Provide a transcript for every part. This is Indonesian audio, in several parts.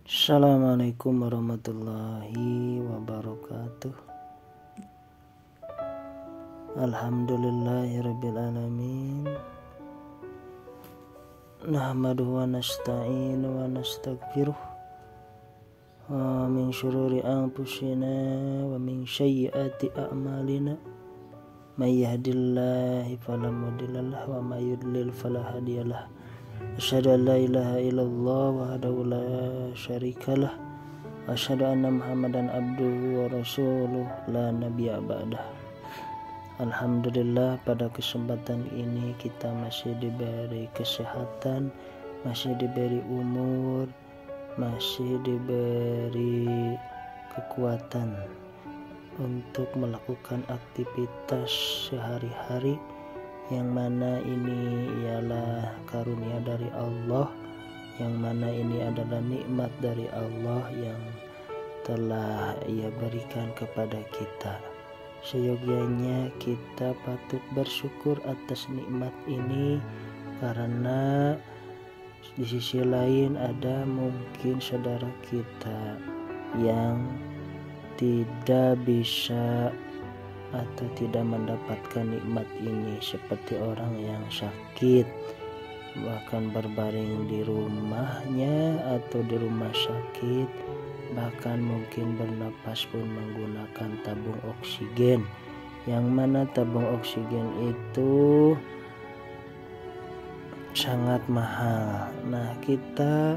Assalamualaikum warahmatullahi wabarakatuh. Alhamdulillahirabbil alamin. Nahmaduhu wa nasta'inu wa nastaghfiruh. Wa min syururi anfusina wa min sayyiati a'malina. May yahdihillahu fala mudhillalah wa may yudlil fala hadiyalah. Asyhadu an la ilaha illallah wahdahu la syarikalah wa asyhadu anna Muhammadan abduhu wa rasuluh la nabiyya ba'dah. Alhamdulillah, pada kesempatan ini kita masih diberi kesehatan, masih diberi umur, masih diberi kekuatan untuk melakukan aktivitas sehari-hari, yang mana ini ialah karunia dari Allah, yang mana ini adalah nikmat dari Allah yang telah Ia berikan kepada kita. Seyogianya kita patut bersyukur atas nikmat ini, karena di sisi lain ada mungkin saudara kita yang tidak bisa atau tidak mendapatkan nikmat ini, seperti orang yang sakit, bahkan berbaring di rumahnya atau di rumah sakit, bahkan mungkin bernapas pun menggunakan tabung oksigen, yang mana tabung oksigen itu sangat mahal. Nah, kita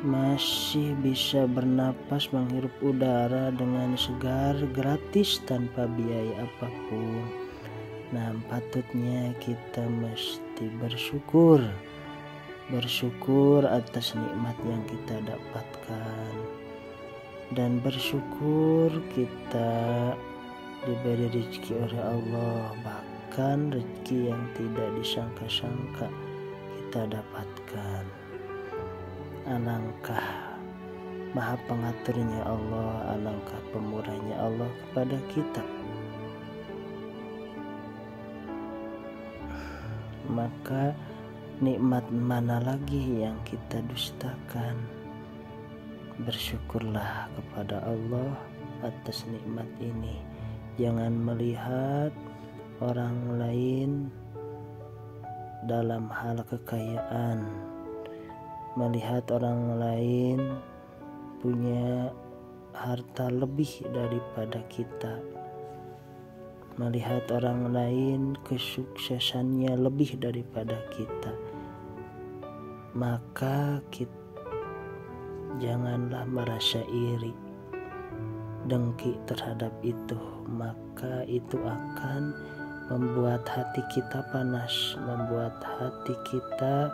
masih bisa bernapas, menghirup udara dengan segar, gratis, tanpa biaya apapun. Nah, patutnya kita mesti bersyukur atas nikmat yang kita dapatkan, dan bersyukur kita diberi rezeki oleh Allah, bahkan rezeki yang tidak disangka-sangka kita dapatkan. Alangkah maha pengaturnya Allah, alangkah pemurahnya Allah kepada kita. Maka nikmat mana lagi yang kita dustakan? Bersyukurlah kepada Allah atas nikmat ini. Jangan melihat orang lain dalam hal kekayaan, melihat orang lain punya harta lebih daripada kita, melihat orang lain kesuksesannya lebih daripada kita, maka janganlah merasa iri, dengki terhadap itu, maka itu akan membuat hati kita panas, membuat hati kita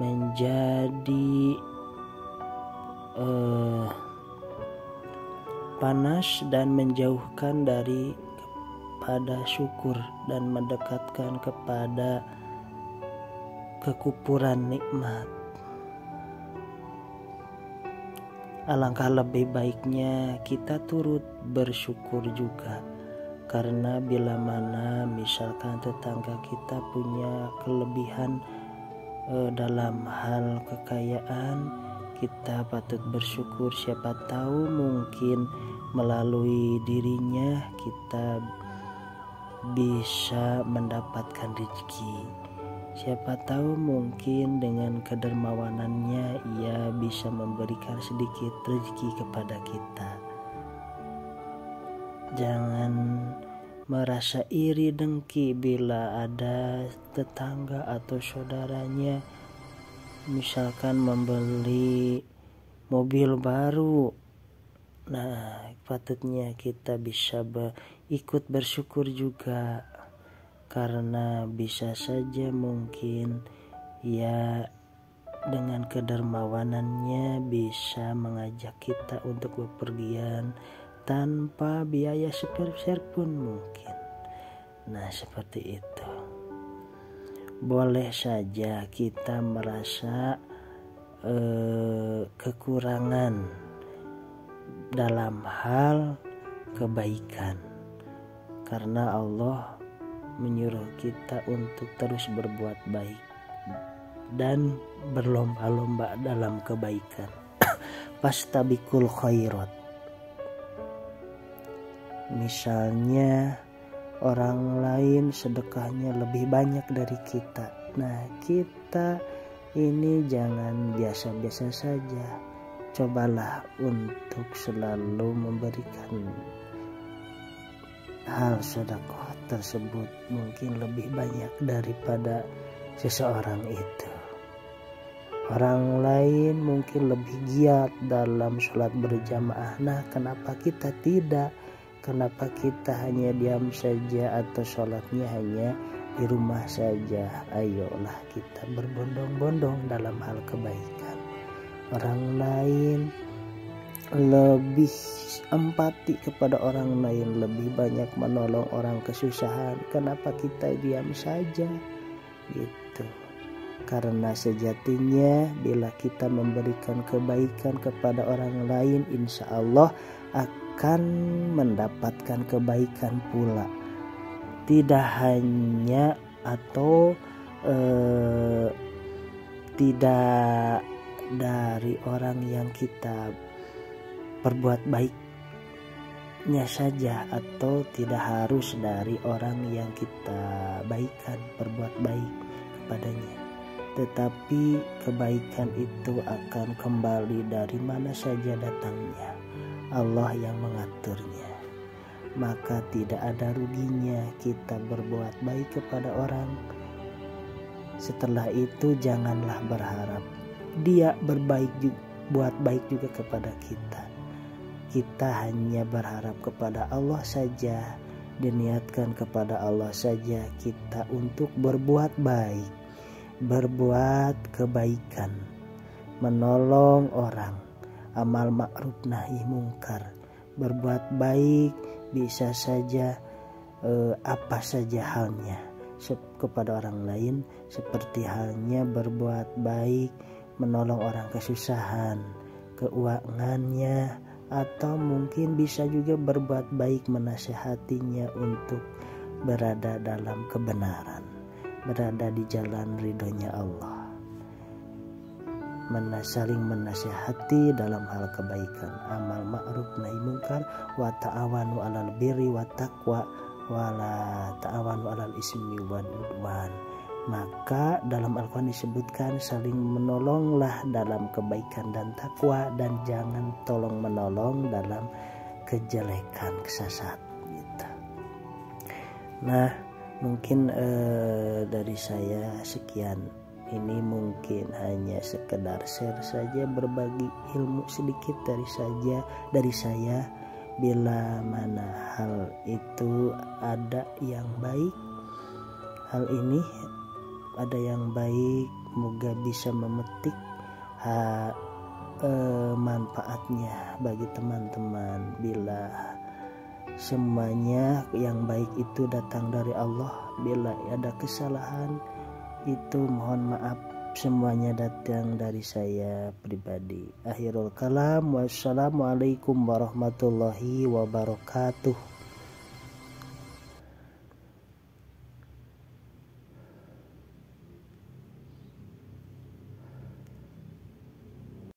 menjadi panas dan menjauhkan pada syukur dan mendekatkan kepada kekufuran nikmat. Alangkah lebih baiknya kita turut bersyukur juga, karena bila mana misalkan tetangga kita punya kelebihan dalam hal kekayaan, kita patut bersyukur. Siapa tahu mungkin melalui dirinya kita bisa mendapatkan rezeki. Siapa tahu mungkin dengan kedermawanannya ia bisa memberikan sedikit rezeki kepada kita. Jangan merasa iri dengki bila ada tetangga atau saudaranya misalkan membeli mobil baru. Nah, patutnya kita bisa ikut bersyukur juga, karena bisa saja mungkin ya dengan kedermawanannya bisa mengajak kita untuk bepergian tanpa biaya sepeser pun mungkin. Nah, seperti itu. Boleh saja kita merasa kekurangan dalam hal kebaikan, karena Allah menyuruh kita untuk terus berbuat baik dan berlomba-lomba dalam kebaikan. fastabiqul khairat. Misalnya orang lain sedekahnya lebih banyak dari kita. Nah, kita ini jangan biasa-biasa saja. Cobalah untuk selalu memberikan hal sedekah tersebut mungkin lebih banyak daripada seseorang itu. Orang lain mungkin lebih giat dalam sholat berjamaah. Nah, kenapa kita tidak? Kenapa kita hanya diam saja atau sholatnya hanya di rumah saja? Ayolah kita berbondong-bondong dalam hal kebaikan. Orang lain lebih empati kepada orang lain, lebih banyak menolong orang kesusahan. Kenapa kita diam saja? Gitu. Karena sejatinya bila kita memberikan kebaikan kepada orang lain, insya Allah akan mendapatkan kebaikan pula. Tidak hanya atau tidak dari orang yang kita perbuat baiknya saja, atau tidak harus dari orang yang kita baikan perbuat baik kepadanya, tetapi kebaikan itu akan kembali dari mana saja datangnya, Allah yang mengaturnya. Maka tidak ada ruginya kita berbuat baik kepada orang. Setelah itu janganlah berharap dia buat baik juga kepada kita. Kita hanya berharap kepada Allah saja, diniatkan kepada Allah saja kita untuk berbuat baik, berbuat kebaikan, menolong orang, amal ma'ruf nahi mungkar. Berbuat baik bisa saja apa saja halnya kepada orang lain, seperti halnya berbuat baik menolong orang kesusahan, keuangannya, atau mungkin bisa juga berbuat baik menasihatinya untuk berada dalam kebenaran, berada di jalan ridhonya Allah. Saling menasihati dalam hal kebaikan, amal ma'ruf nahi mungkar, wa ta'awanu 'alal birri wat taqwa wa la ta'awanu 'alal ismi wal udwan. Maka dalam Al-Quran disebutkan saling menolonglah dalam kebaikan dan takwa, dan jangan tolong menolong dalam kejelekan, kesesat gitu. Nah, mungkin dari saya sekian. Ini mungkin hanya sekedar share saja, berbagi ilmu sedikit dari saya. Bila mana hal itu ada yang baik, hal ini ada yang baik, moga bisa memetik manfaatnya bagi teman-teman. Bila semuanya yang baik itu datang dari Allah, bila ada kesalahan itu mohon maaf, semuanya datang dari saya pribadi. Akhirul kalam, wassalamualaikum warahmatullahi wabarakatuh.